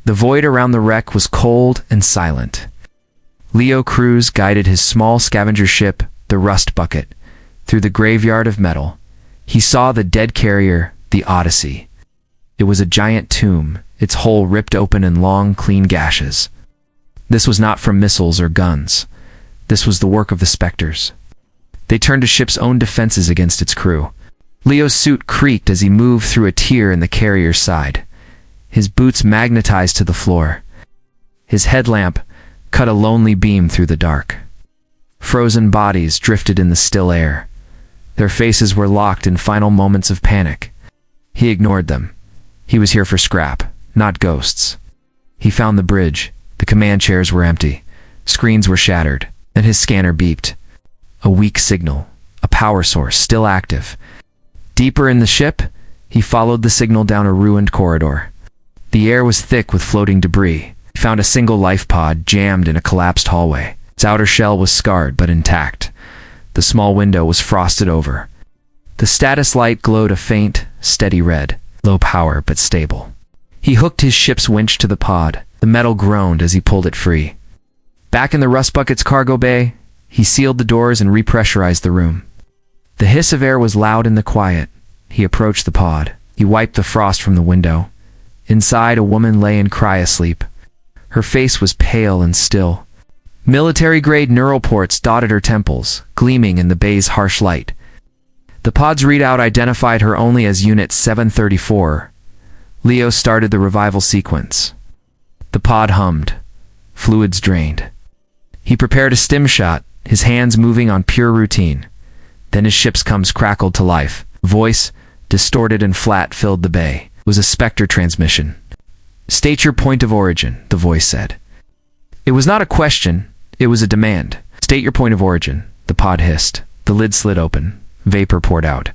The void around the wreck was cold and silent. Leo Cruz guided his small scavenger ship, the Rust Bucket, through the graveyard of metal. He saw the dead carrier, the Odyssey. It was a giant tomb, its hull ripped open in long, clean gashes. This was not from missiles or guns. This was the work of the Spectres. They turned to ship's own defenses against its crew. Leo's suit creaked as he moved through a tear in the carrier's side. His boots magnetized to the floor. His headlamp cut a lonely beam through the dark. Frozen bodies drifted in the still air. Their faces were locked in final moments of panic. He ignored them. He was here for scrap, not ghosts. He found the bridge. The command chairs were empty. Screens were shattered. Then his scanner beeped. A weak signal. A power source, still active. Deeper in the ship, he followed the signal down a ruined corridor. The air was thick with floating debris. He found a single life pod jammed in a collapsed hallway. Its outer shell was scarred but intact. The small window was frosted over. The status light glowed a faint, steady red. Low power but stable. He hooked his ship's winch to the pod. The metal groaned as he pulled it free. Back in the Rust Bucket's cargo bay, he sealed the doors and repressurized the room. The hiss of air was loud in the quiet. He approached the pod. He wiped the frost from the window. Inside, a woman lay in cryosleep. Her face was pale and still. Military-grade neural ports dotted her temples, gleaming in the bay's harsh light. The pod's readout identified her only as Unit 734. Leo started the revival sequence. The pod hummed. Fluids drained. He prepared a stim shot, his hands moving on pure routine. Then his ship's comms crackled to life. Voice, distorted and flat, filled the bay. It was a Spectre transmission. "State your point of origin," the voice said. It was not a question, it was a demand. "State your point of origin," the pod hissed. The lid slid open. Vapor poured out.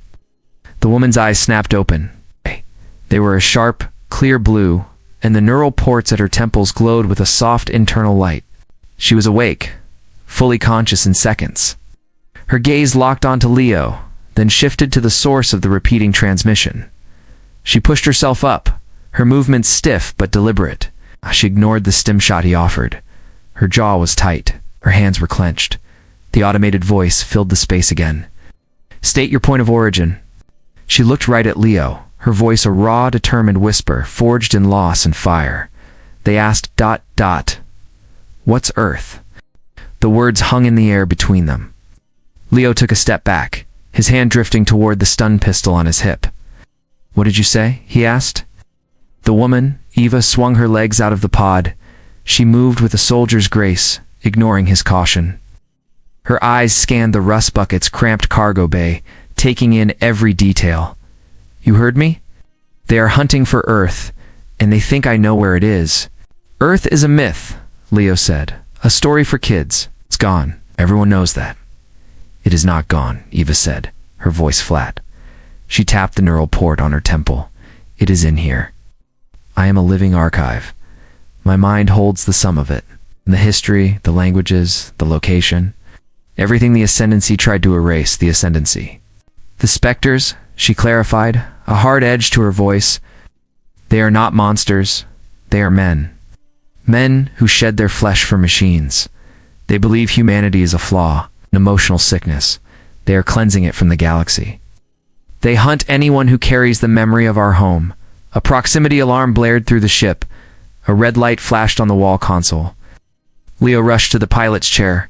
The woman's eyes snapped open. They were a sharp, clear blue, and the neural ports at her temples glowed with a soft internal light. She was awake, fully conscious in seconds. Her gaze locked onto Leo, then shifted to the source of the repeating transmission. She pushed herself up, her movements stiff but deliberate. She ignored the stim shot he offered. Her jaw was tight, her hands were clenched. The automated voice filled the space again. "State your point of origin." She looked right at Leo, her voice a raw, determined whisper, forged in loss and fire. They asked ... "What's Earth?" The words hung in the air between them. Leo took a step back, his hand drifting toward the stun pistol on his hip. "What did you say?" he asked. The woman, Eva, swung her legs out of the pod. She moved with a soldier's grace, ignoring his caution. Her eyes scanned the Rust Bucket's cramped cargo bay, taking in every detail. "You heard me? They are hunting for Earth, and they think I know where it is." "Earth is a myth," Leo said. "A story for kids. It's gone. Everyone knows that." "It is not gone," Eva said, her voice flat. She tapped the neural port on her temple. "It is in here. I am a living archive. My mind holds the sum of it. The history, the languages, the location. Everything the Ascendancy tried to erase, the Ascendancy. The Spectres," she clarified, a hard edge to her voice. "They are not monsters. They are men. Men who shed their flesh for machines. They believe humanity is a flaw, an emotional sickness. They are cleansing it from the galaxy. They hunt anyone who carries the memory of our home." A proximity alarm blared through the ship. A red light flashed on the wall console. Leo rushed to the pilot's chair.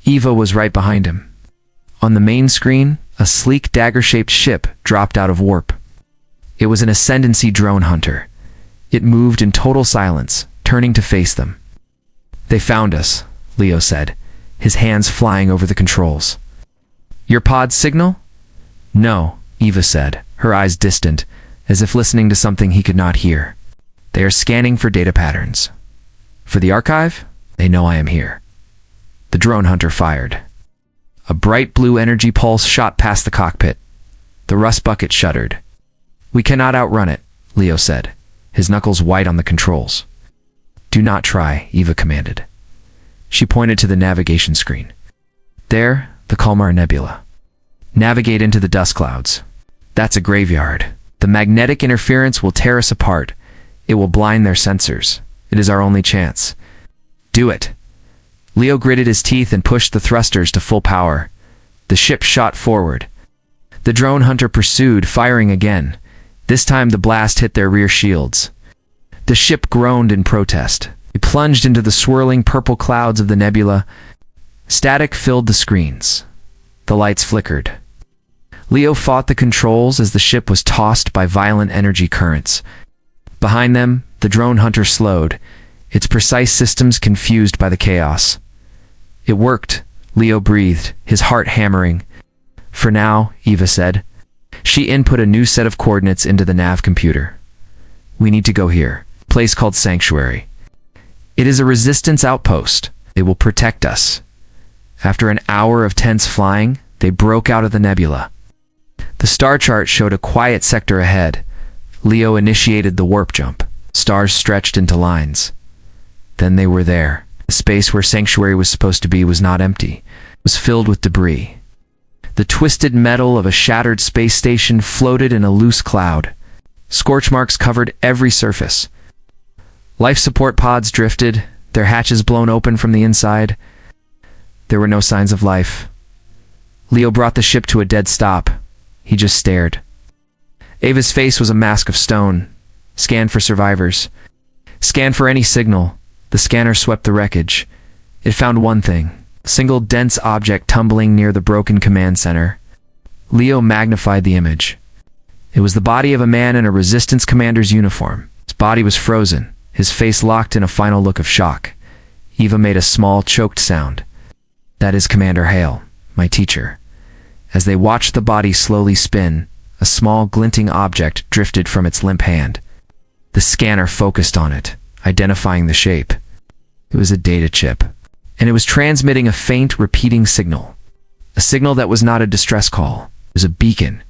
Eva was right behind him. On the main screen, a sleek dagger-shaped ship dropped out of warp. It was an Ascendancy drone hunter. It moved in total silence, turning to face them. "They found us," Leo said, his hands flying over the controls. "Your pod signal?" "No," Eva said, her eyes distant, as if listening to something he could not hear. "They are scanning for data patterns. For the archive, they know I am here." The drone hunter fired. A bright blue energy pulse shot past the cockpit. The Rust Bucket shuddered. "We cannot outrun it," Leo said, his knuckles white on the controls. "Do not try," Eva commanded. She pointed to the navigation screen. "There, the Kalmar Nebula. Navigate into the dust clouds. That's a graveyard. The magnetic interference will tear us apart. It will blind their sensors. It is our only chance. Do it. Leo gritted his teeth and pushed the thrusters to full power. The ship shot forward. The drone hunter pursued, firing again. This time the blast hit their rear shields. The ship groaned in protest. It plunged into the swirling purple clouds of the nebula. Static filled the screens. The lights flickered. Leo fought the controls as the ship was tossed by violent energy currents. Behind them, the drone hunter slowed, its precise systems confused by the chaos. It worked, Leo breathed, his heart hammering. For now, Eva said. She input a new set of coordinates into the nav computer. We need to go here, a place called Sanctuary. It is a resistance outpost. It will protect us. After an hour of tense flying, they broke out of the nebula. The star chart showed a quiet sector ahead. Leo initiated the warp jump. Stars stretched into lines. Then they were there. The space where Sanctuary was supposed to be was not empty. It was filled with debris. The twisted metal of a shattered space station floated in a loose cloud. Scorch marks covered every surface. Life support pods drifted, their hatches blown open from the inside. There were no signs of life. Leo brought the ship to a dead stop. He just stared. Ava's face was a mask of stone. Scan for survivors. Scan for any signal. The scanner swept the wreckage. It found one thing. A single dense object tumbling near the broken command center. Leo magnified the image. It was the body of a man in a resistance commander's uniform. His body was frozen, his face locked in a final look of shock. Eva made a small, choked sound. That is Commander Hale, my teacher. As they watched the body slowly spin, a small, glinting object drifted from its limp hand. The scanner focused on it, identifying the shape. It was a data chip, and it was transmitting a faint, repeating signal. A signal that was not a distress call. It was a beacon.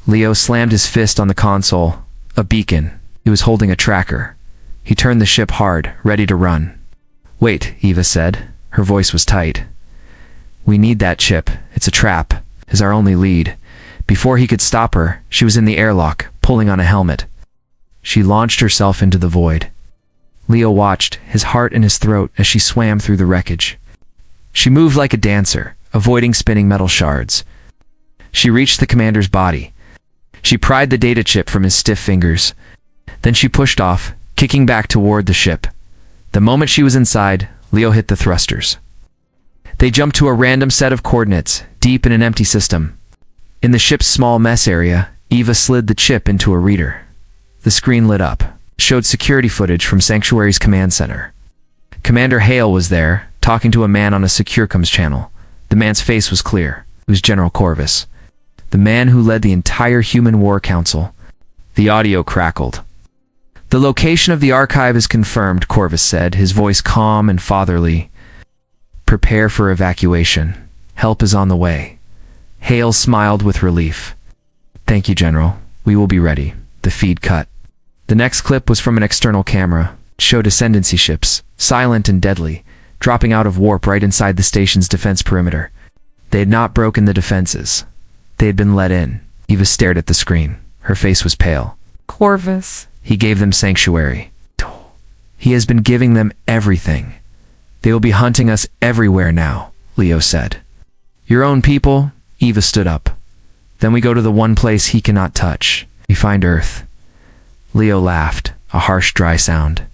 Leo slammed his fist on the console. A beacon. He was holding a tracker. He turned the ship hard, ready to run. Wait, Eva said. Her voice was tight. We need that chip. It's a trap. It's our only lead. Before he could stop her, she was in the airlock, pulling on a helmet. She launched herself into the void. Leo watched, his heart in his throat, as she swam through the wreckage. She moved like a dancer, avoiding spinning metal shards. She reached the commander's body. She pried the data chip from his stiff fingers. Then she pushed off, kicking back toward the ship. The moment she was inside, Leo hit the thrusters. They jumped to a random set of coordinates, deep in an empty system. In the ship's small mess area, Eva slid the chip into a reader. The screen lit up, showed security footage from Sanctuary's command center. Commander Hale was there, talking to a man on a secure comms channel. The man's face was clear. It was General Corvus, the man who led the entire Human War Council. The audio crackled. The location of the archive is confirmed, Corvus said, his voice calm and fatherly. Prepare for evacuation. Help is on the way. Hale smiled with relief. Thank you, General. We will be ready. The feed cut. The next clip was from an external camera. It showed ascendancy ships, silent and deadly, dropping out of warp right inside the station's defense perimeter. They had not broken the defenses. They had been let in. Eva stared at the screen. Her face was pale. Corvus. He gave them sanctuary. He has been giving them everything. They will be hunting us everywhere now, Leo said. Your own people? Eva stood up. Then we go to the one place he cannot touch. We find Earth. Leo laughed, a harsh, dry sound.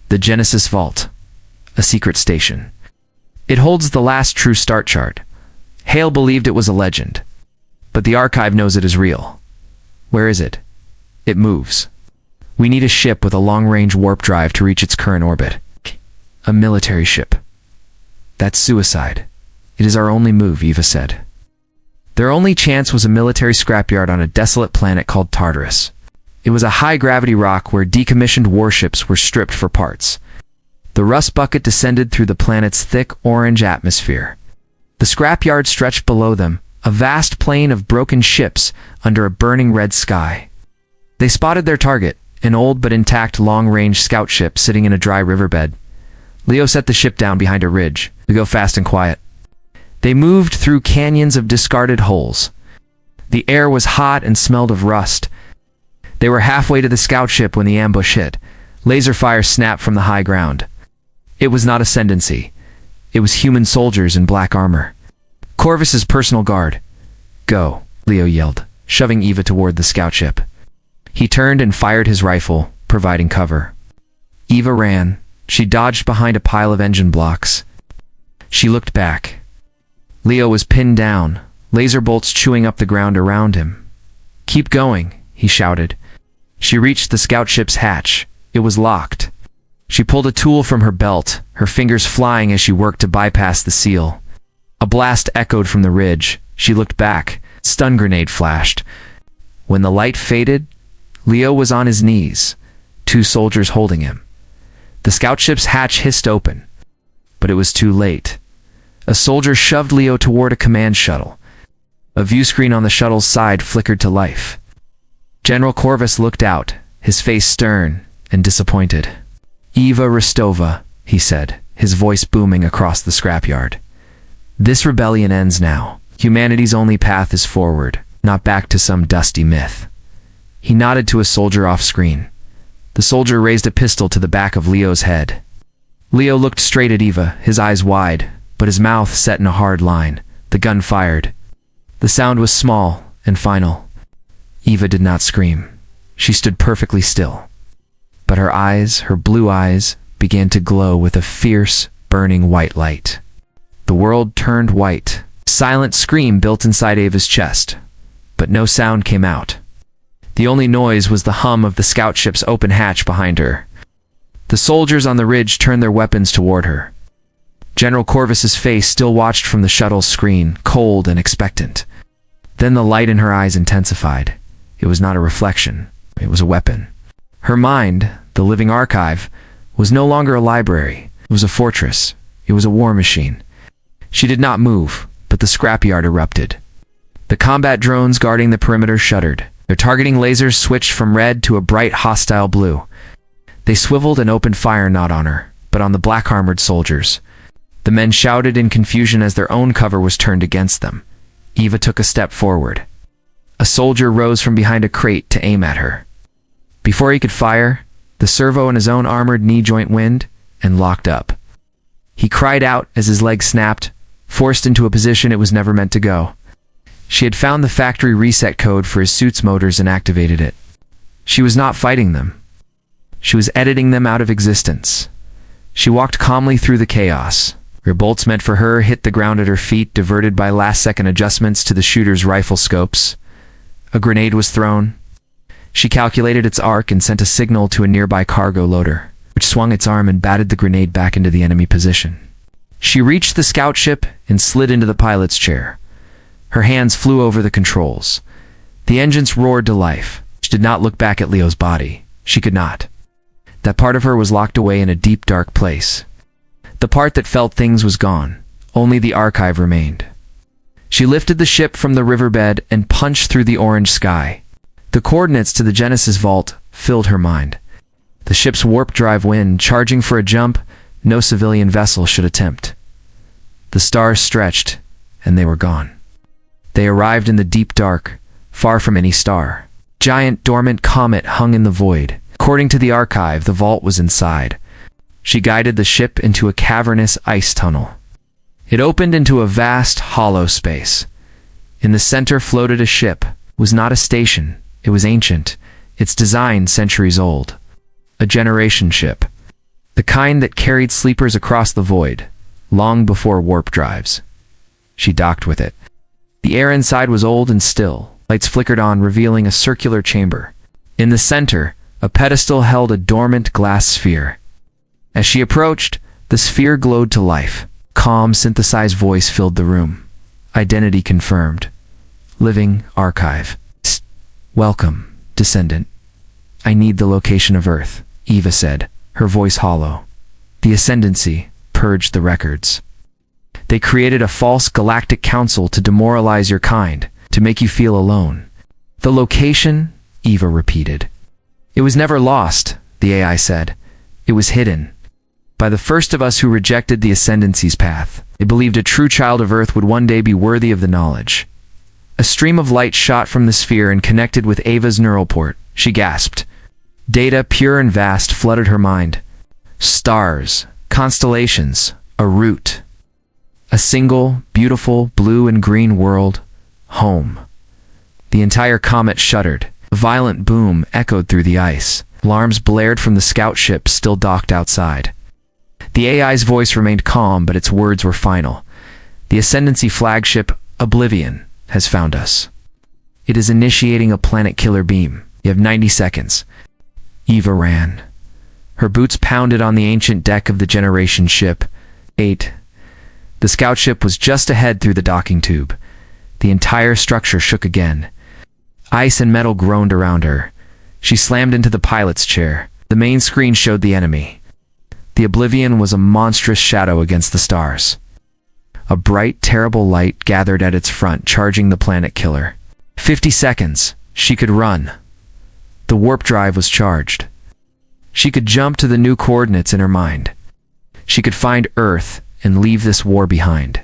The Genesis Vault, a secret station. It holds the last true start chart. Hale believed it was a legend, but the archive knows it is real. Where is it? It moves. We need a ship with a long-range warp drive to reach its current orbit. A military ship. That's suicide. It is our only move, Eva said. Their only chance was a military scrapyard on a desolate planet called Tartarus. It was a high-gravity rock where decommissioned warships were stripped for parts. The rust bucket descended through the planet's thick orange atmosphere. The scrapyard stretched below them, a vast plain of broken ships under a burning red sky. They spotted their target, an old but intact long-range scout ship sitting in a dry riverbed. Leo set the ship down behind a ridge. We go fast and quiet. They moved through canyons of discarded holes. The air was hot and smelled of rust. They were halfway to the scout ship when the ambush hit. Laser fire snapped from the high ground. It was not ascendancy. It was human soldiers in black armor. Corvus's personal guard. Go, Leo yelled, shoving Eva toward the scout ship. He turned and fired his rifle, providing cover. Eva ran. She dodged behind a pile of engine blocks. She looked back. Leo was pinned down, laser bolts chewing up the ground around him. Keep going, he shouted. She reached the scout ship's hatch. It was locked. She pulled a tool from her belt, her fingers flying as she worked to bypass the seal. A blast echoed from the ridge. She looked back. Stun grenade flashed. When the light faded, Leo was on his knees, 2 soldiers holding him. The scout ship's hatch hissed open, but it was too late. A soldier shoved Leo toward a command shuttle. A view screen on the shuttle's side flickered to life. General Corvus looked out, his face stern and disappointed. Eva Rostova, he said, his voice booming across the scrapyard. This rebellion ends now. Humanity's only path is forward, not back to some dusty myth. He nodded to a soldier off-screen. The soldier raised a pistol to the back of Leo's head. Leo looked straight at Eva, his eyes wide, but his mouth set in a hard line. The gun fired. The sound was small and final. Eva did not scream. She stood perfectly still. But her eyes, her blue eyes, began to glow with a fierce, burning white light. The world turned white. A silent scream built inside Eva's chest, but no sound came out. The only noise was the hum of the scout ship's open hatch behind her. The soldiers on the ridge turned their weapons toward her. General Corvus's face still watched from the shuttle's screen, cold and expectant. Then the light in her eyes intensified. It was not a reflection. It was a weapon. Her mind, the living archive, was no longer a library. It was a fortress. It was a war machine. She did not move, but the scrapyard erupted. The combat drones guarding the perimeter shuddered. Their targeting lasers switched from red to a bright hostile blue. They swiveled and opened fire not on her, but on the black-armored soldiers. The men shouted in confusion as their own cover was turned against them. Eva took a step forward. A soldier rose from behind a crate to aim at her. Before he could fire, the servo in his own armored knee joint wind and locked up. He cried out as his leg snapped, forced into a position it was never meant to go. She had found the factory reset code for his suit's motors and activated it. She was not fighting them. She was editing them out of existence. She walked calmly through the chaos. Her bolts meant for her hit the ground at her feet, diverted by last-second adjustments to the shooter's rifle scopes. A grenade was thrown. She calculated its arc and sent a signal to a nearby cargo loader, which swung its arm and batted the grenade back into the enemy position. She reached the scout ship and slid into the pilot's chair. Her hands flew over the controls. The engines roared to life. She did not look back at Leo's body. She could not. That part of her was locked away in a deep, dark place. The part that felt things was gone. Only the archive remained. She lifted the ship from the riverbed and punched through the orange sky. The coordinates to the Genesis vault filled her mind. The ship's warp drive wind, charging for a jump no civilian vessel should attempt. The stars stretched, and they were gone. They arrived in the deep dark, far from any star. Giant dormant comet hung in the void. According to the archive, the vault was inside. She guided the ship into a cavernous ice tunnel. It opened into a vast, hollow space. In the center floated a ship. It was not a station. It was ancient, its design centuries old. A generation ship. The kind that carried sleepers across the void, long before warp drives. She docked with it. The air inside was old and still. Lights flickered on, revealing a circular chamber. In the center, a pedestal held a dormant glass sphere. As she approached, the sphere glowed to life. Calm, synthesized voice filled the room. Identity confirmed. Living archive. Welcome, descendant. I need the location of Earth, Eva said, her voice hollow. The Ascendancy purged the records. They created a false galactic council to demoralize your kind, to make you feel alone. The location, Eva repeated. It was never lost, the AI said. It was hidden. By the first of us who rejected the Ascendancy's path. They believed a true child of Earth would one day be worthy of the knowledge. A stream of light shot from the sphere and connected with Ava's neural port. She gasped. Data, pure and vast, flooded her mind. Stars, constellations, a route. A single, beautiful, blue and green world. Home. The entire comet shuddered. A violent boom echoed through the ice. Alarms blared from the scout ship still docked outside. The AI's voice remained calm, but its words were final. The Ascendancy flagship, Oblivion, has found us. It is initiating a planet-killer beam. You have 90 seconds. Eva ran. Her boots pounded on the ancient deck of the generation ship. 8. The scout ship was just ahead through the docking tube. The entire structure shook again. Ice and metal groaned around her. She slammed into the pilot's chair. The main screen showed the enemy. The Oblivion was a monstrous shadow against the stars. A bright, terrible light gathered at its front, charging the planet killer. 50 seconds. She could run. The warp drive was charged. She could jump to the new coordinates in her mind. She could find Earth and leave this war behind.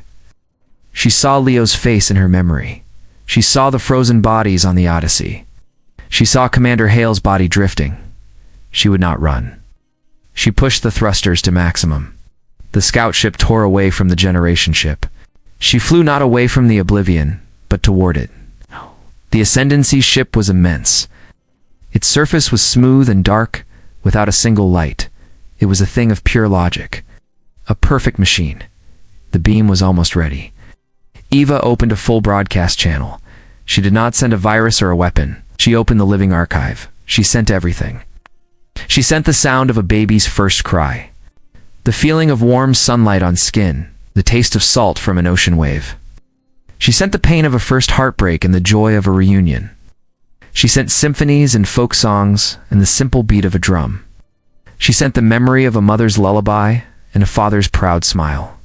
She saw Leo's face in her memory. She saw the frozen bodies on the Odyssey. She saw Commander Hale's body drifting. She would not run. She pushed the thrusters to maximum. The scout ship tore away from the generation ship. She flew not away from the Oblivion, but toward it. The Ascendancy ship was immense. Its surface was smooth and dark, without a single light. It was a thing of pure logic. A perfect machine. The beam was almost ready. Eva opened a full broadcast channel. She did not send a virus or a weapon. She opened the living archive. She sent everything. She sent the sound of a baby's first cry. The feeling of warm sunlight on skin. The taste of salt from an ocean wave. She sent the pain of a first heartbreak and the joy of a reunion. She sent symphonies and folk songs and the simple beat of a drum. She sent the memory of a mother's lullaby and a father's proud smile.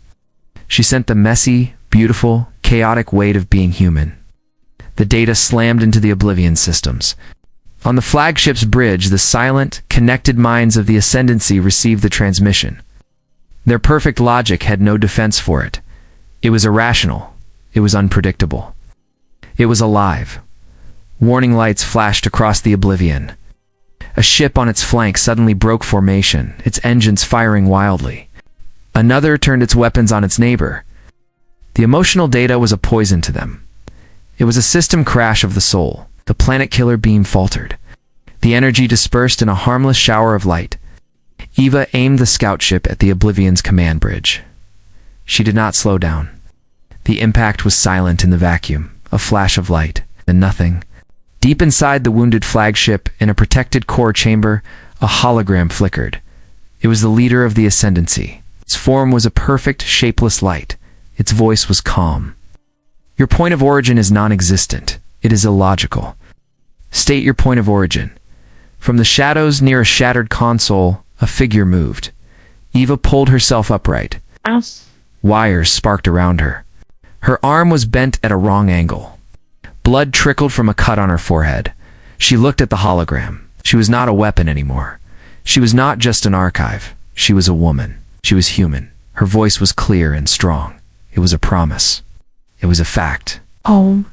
She sent the messy, beautiful, chaotic weight of being human. The data slammed into the Oblivion systems. On the flagship's bridge, the silent, connected minds of the Ascendancy received the transmission. Their perfect logic had no defense for it. It was irrational. It was unpredictable. It was alive. Warning lights flashed across the Oblivion. A ship on its flank suddenly broke formation, its engines firing wildly. Another turned its weapons on its neighbor. The emotional data was a poison to them. It was a system crash of the soul. The planet-killer beam faltered. The energy dispersed in a harmless shower of light. Eva aimed the scout ship at the Oblivion's command bridge. She did not slow down. The impact was silent in the vacuum, a flash of light, then nothing. Deep inside the wounded flagship, in a protected core chamber, a hologram flickered. It was the leader of the Ascendancy. Its form was a perfect, shapeless light. Its voice was calm. Your point of origin is non-existent. It is illogical. State your point of origin. From the shadows near a shattered console, a figure moved. Eva pulled herself upright. Wires sparked around her. Her arm was bent at a wrong angle. Blood trickled from a cut on her forehead. She looked at the hologram. She was not a weapon anymore. She was not just an archive. She was a woman. She was human. Her voice was clear and strong. It was a promise. It was a fact. Home.